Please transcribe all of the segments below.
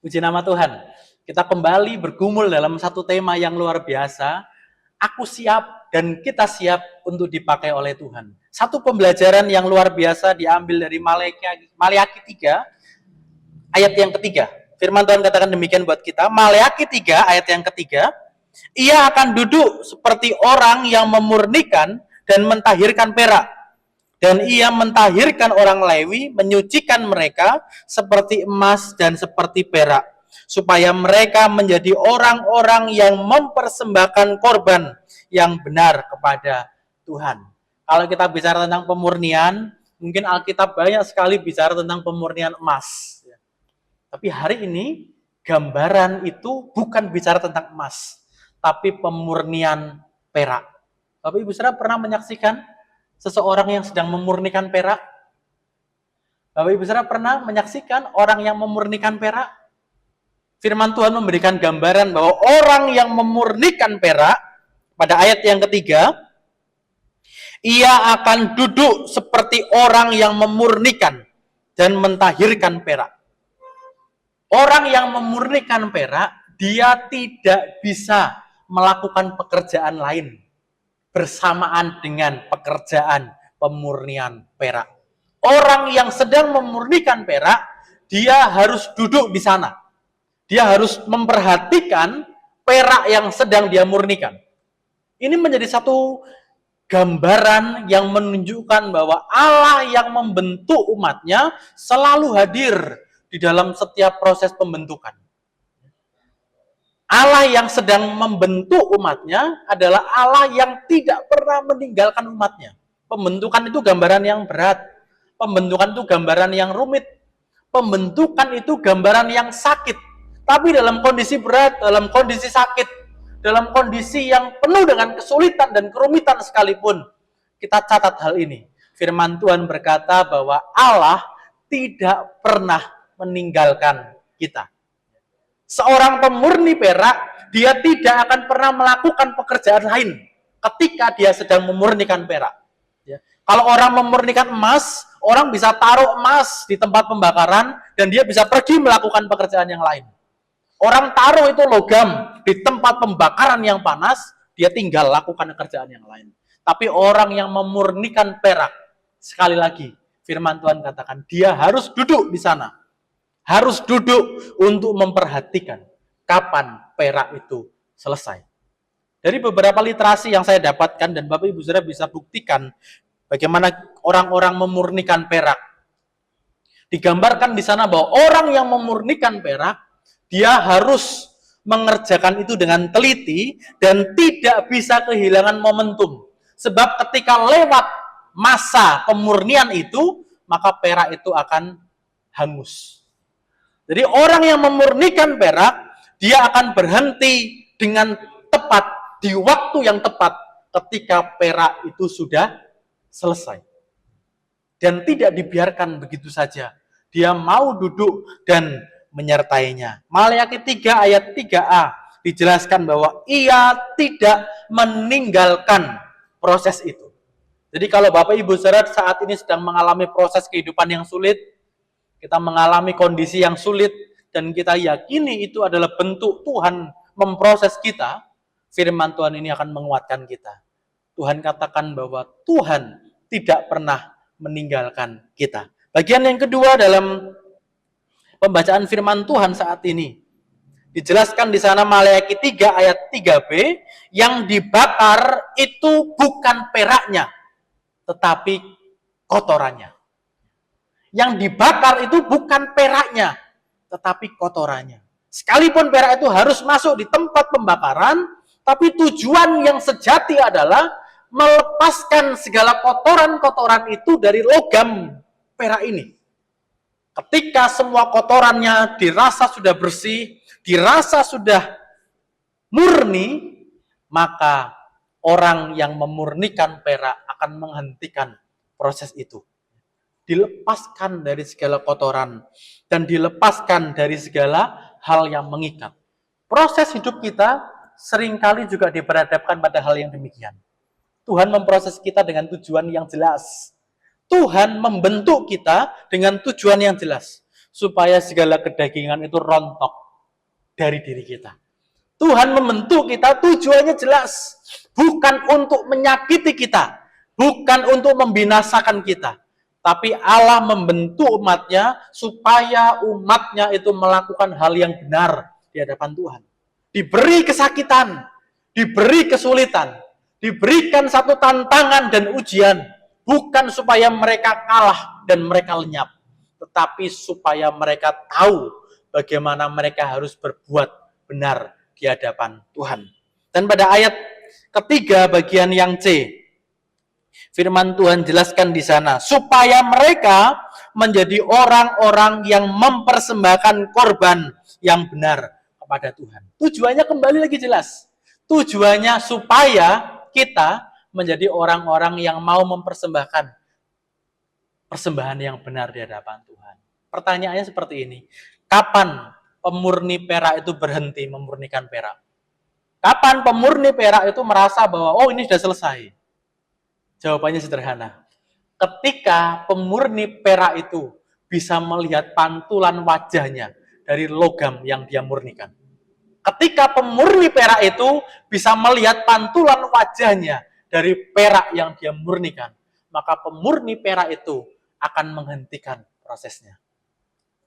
Puji nama Tuhan. Kita kembali bergumul dalam satu tema yang luar biasa. Aku siap dan kita siap untuk dipakai oleh Tuhan. Satu pembelajaran yang luar biasa diambil dari Maleakhi 3 ayat yang ketiga. Firman Tuhan katakan demikian buat kita. Maleakhi 3 ayat yang ketiga. Ia akan duduk seperti orang yang memurnikan dan mentahirkan perak. Dan ia mentahirkan orang Lewi, menyucikan mereka seperti emas dan seperti perak, supaya mereka menjadi orang-orang yang mempersembahkan korban yang benar kepada Tuhan. Kalau kita bicara tentang pemurnian, mungkin Alkitab banyak sekali bicara tentang pemurnian emas. Tapi hari ini, gambaran itu bukan bicara tentang emas, tapi pemurnian perak. Bapak Ibu Saudara pernah menyaksikan seseorang yang sedang memurnikan perak? Bapak Ibu Saudara pernah menyaksikan orang yang memurnikan perak? Firman Tuhan memberikan gambaran bahwa orang yang memurnikan perak, pada ayat yang ketiga, ia akan duduk seperti orang yang memurnikan dan mentahirkan perak. Orang yang memurnikan perak, dia tidak bisa melakukan pekerjaan lain bersamaan dengan pekerjaan pemurnian perak. Orang yang sedang memurnikan perak, dia harus duduk di sana. Dia harus memperhatikan perak yang sedang dia murnikan. Ini menjadi satu gambaran yang menunjukkan bahwa Allah yang membentuk umatnya selalu hadir di dalam setiap proses pembentukan. Allah yang sedang membentuk umatnya adalah Allah yang tidak pernah meninggalkan umatnya. Pembentukan itu gambaran yang berat. Pembentukan itu gambaran yang rumit. Pembentukan itu gambaran yang sakit. Tapi dalam kondisi berat, dalam kondisi sakit, dalam kondisi yang penuh dengan kesulitan dan kerumitan sekalipun, kita catat hal ini. Firman Tuhan berkata bahwa Allah tidak pernah meninggalkan kita. Seorang pemurni perak, dia tidak akan pernah melakukan pekerjaan lain ketika dia sedang memurnikan perak. Ya. Kalau orang memurnikan emas, orang bisa taruh emas di tempat pembakaran dan dia bisa pergi melakukan pekerjaan yang lain. Orang taruh itu logam di tempat pembakaran yang panas, dia tinggal lakukan pekerjaan yang lain. Tapi orang yang memurnikan perak, sekali lagi, firman Tuhan katakan, dia harus duduk di sana. Harus duduk untuk memperhatikan kapan perak itu selesai. Dari beberapa literasi yang saya dapatkan, dan Bapak Ibu Saudara bisa buktikan bagaimana orang-orang memurnikan perak. Digambarkan di sana bahwa orang yang memurnikan perak, dia harus mengerjakan itu dengan teliti dan tidak bisa kehilangan momentum. Sebab ketika lewat masa pemurnian itu, maka perak itu akan hangus. Jadi orang yang memurnikan perak, dia akan berhenti dengan tepat, di waktu yang tepat, ketika perak itu sudah selesai. Dan tidak dibiarkan begitu saja. Dia mau duduk dan menyertainya. Maleakhi 3 ayat 3a dijelaskan bahwa ia tidak meninggalkan proses itu. Jadi kalau Bapak Ibu Saudara saat ini sedang mengalami proses kehidupan yang sulit, kita mengalami kondisi yang sulit, dan kita yakini itu adalah bentuk Tuhan memproses kita, firman Tuhan ini akan menguatkan kita. Tuhan katakan bahwa Tuhan tidak pernah meninggalkan kita. Bagian yang kedua dalam pembacaan firman Tuhan saat ini, dijelaskan di sana Maleakhi 3 ayat 3b, yang dibakar itu bukan peraknya, tetapi kotorannya. Yang dibakar itu bukan peraknya, tetapi kotorannya. Sekalipun perak itu harus masuk di tempat pembakaran, tapi tujuan yang sejati adalah melepaskan segala kotoran-kotoran itu dari logam perak ini. Ketika semua kotorannya dirasa sudah bersih, dirasa sudah murni, maka orang yang memurnikan perak akan menghentikan proses itu. Dilepaskan dari segala kotoran dan dilepaskan dari segala hal yang mengikat. Proses hidup kita seringkali juga diperhadapkan pada hal yang demikian. Tuhan memproses kita dengan tujuan yang jelas. Tuhan membentuk kita dengan tujuan yang jelas. supaya segala kedagingan itu rontok dari diri kita. Tuhan membentuk kita tujuannya jelas, bukan untuk menyakiti kita, bukan untuk membinasakan kita, tapi Allah membentuk umatnya supaya umatnya itu melakukan hal yang benar di hadapan Tuhan. Diberi kesakitan, diberi kesulitan, diberikan satu tantangan dan ujian, bukan supaya mereka kalah dan mereka lenyap, tetapi supaya mereka tahu bagaimana mereka harus berbuat benar di hadapan Tuhan. Dan pada ayat ketiga bagian yang C, firman Tuhan jelaskan di sana, supaya mereka menjadi orang-orang yang mempersembahkan korban yang benar kepada Tuhan. Tujuannya kembali lagi jelas. Tujuannya supaya kita menjadi orang-orang yang mau mempersembahkan persembahan yang benar di hadapan Tuhan. Pertanyaannya seperti ini, kapan pemurni perak itu berhenti memurnikan perak? Kapan pemurni perak itu merasa bahwa, oh ini sudah selesai? Jawabannya sederhana. Ketika pemurni perak itu bisa melihat pantulan wajahnya dari logam yang dia murnikan. Ketika pemurni perak itu bisa melihat pantulan wajahnya dari perak yang dia murnikan, maka pemurni perak itu akan menghentikan prosesnya.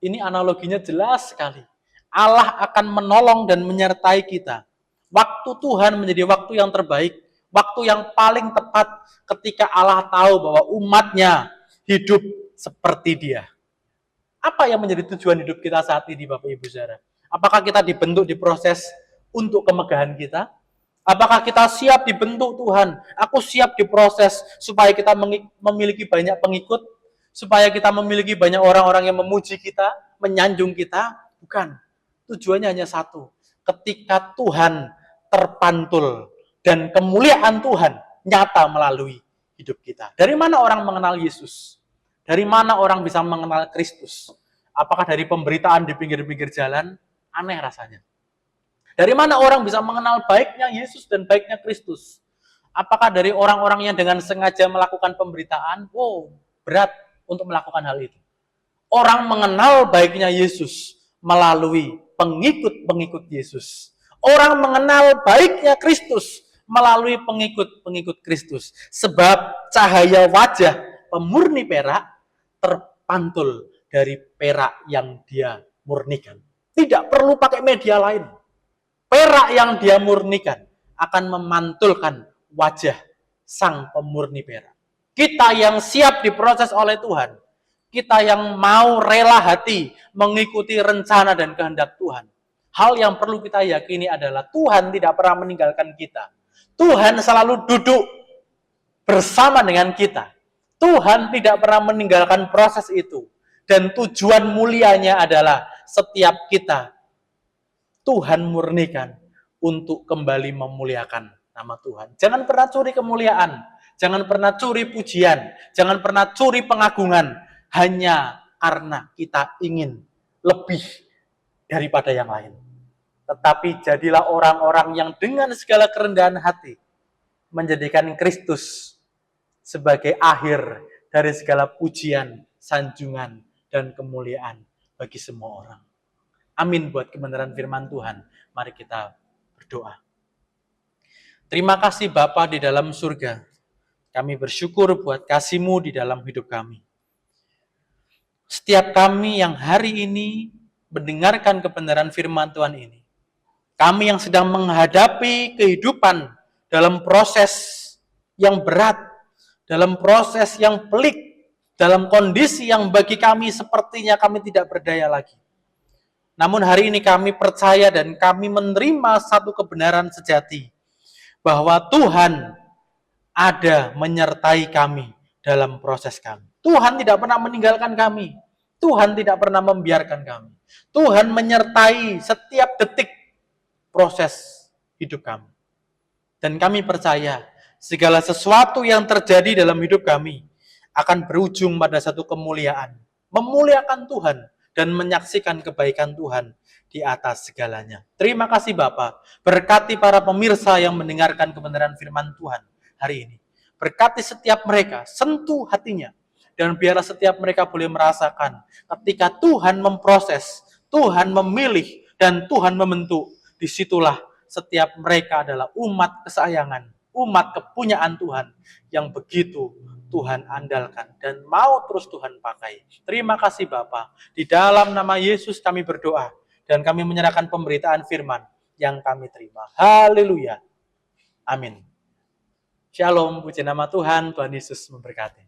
Ini analoginya jelas sekali. Allah akan menolong dan menyertai kita. Waktu Tuhan menjadi waktu yang terbaik, waktu yang paling tepat ketika Allah tahu bahwa umatnya hidup seperti Dia. Apa yang menjadi tujuan hidup kita saat ini, Bapak Ibu Saudara? Apakah kita dibentuk di proses untuk kemegahan kita? Apakah kita siap dibentuk Tuhan? Aku siap diproses supaya kita memiliki banyak pengikut, supaya kita memiliki banyak orang-orang yang memuji kita, menyanjung kita? Bukan. Tujuannya hanya satu. Ketika Tuhan terpantul dan kemuliaan Tuhan nyata melalui hidup kita. Dari mana orang mengenal Yesus? Dari mana orang bisa mengenal Kristus? Apakah dari pemberitaan di pinggir-pinggir jalan? Aneh rasanya. Dari mana orang bisa mengenal baiknya Yesus dan baiknya Kristus? Apakah dari orang-orang yang dengan sengaja melakukan pemberitaan? Wow, berat untuk melakukan hal itu. Orang mengenal baiknya Yesus melalui pengikut-pengikut Yesus. Orang mengenal baiknya Kristus melalui pengikut-pengikut Kristus. Sebab cahaya wajah pemurni perak terpantul dari perak yang dia murnikan. Tidak perlu pakai media lain. Perak yang dia murnikan akan memantulkan wajah sang pemurni perak. Kita yang siap diproses oleh Tuhan, kita yang mau rela hati mengikuti rencana dan kehendak Tuhan. Hal yang perlu kita yakini adalah Tuhan tidak pernah meninggalkan kita. Tuhan selalu duduk bersama dengan kita. Tuhan tidak pernah meninggalkan proses itu. Dan tujuan mulianya adalah setiap kita Tuhan murnikan untuk kembali memuliakan nama Tuhan. Jangan pernah curi kemuliaan. Jangan pernah curi pujian. Jangan pernah curi pengagungan. Hanya karena kita ingin lebih daripada yang lain. Tetapi jadilah orang-orang yang dengan segala kerendahan hati menjadikan Kristus sebagai akhir dari segala pujian, sanjungan, dan kemuliaan bagi semua orang. Amin buat kebenaran firman Tuhan. Mari kita berdoa. Terima kasih Bapa di dalam surga. Kami bersyukur buat kasih-Mu di dalam hidup kami. Setiap kami yang hari ini mendengarkan kebenaran firman Tuhan ini, kami yang sedang menghadapi kehidupan dalam proses yang berat, dalam proses yang pelik, dalam kondisi yang bagi kami sepertinya kami tidak berdaya lagi. Namun hari ini kami percaya dan kami menerima satu kebenaran sejati, bahwa Tuhan ada menyertai kami dalam proses kami. Tuhan tidak pernah meninggalkan kami. Tuhan tidak pernah membiarkan kami. Tuhan menyertai setiap detik proses hidup kami. Dan kami percaya segala sesuatu yang terjadi dalam hidup kami akan berujung pada satu kemuliaan. Memuliakan Tuhan dan menyaksikan kebaikan Tuhan di atas segalanya. Terima kasih Bapa. Berkati para pemirsa yang mendengarkan kebenaran firman Tuhan hari ini. Berkati setiap mereka, sentuh hatinya. Dan biarlah setiap mereka boleh merasakan ketika Tuhan memproses, Tuhan memilih, dan Tuhan membentuk. Disitulah setiap mereka adalah umat kesayangan, umat kepunyaan Tuhan yang begitu Tuhan andalkan dan mau terus Tuhan pakai. Terima kasih Bapa. Di dalam nama Yesus kami berdoa dan kami menyerahkan pemberitaan firman yang kami terima. Haleluya. Amin. Shalom, puji nama Tuhan. Tuhan Yesus memberkati.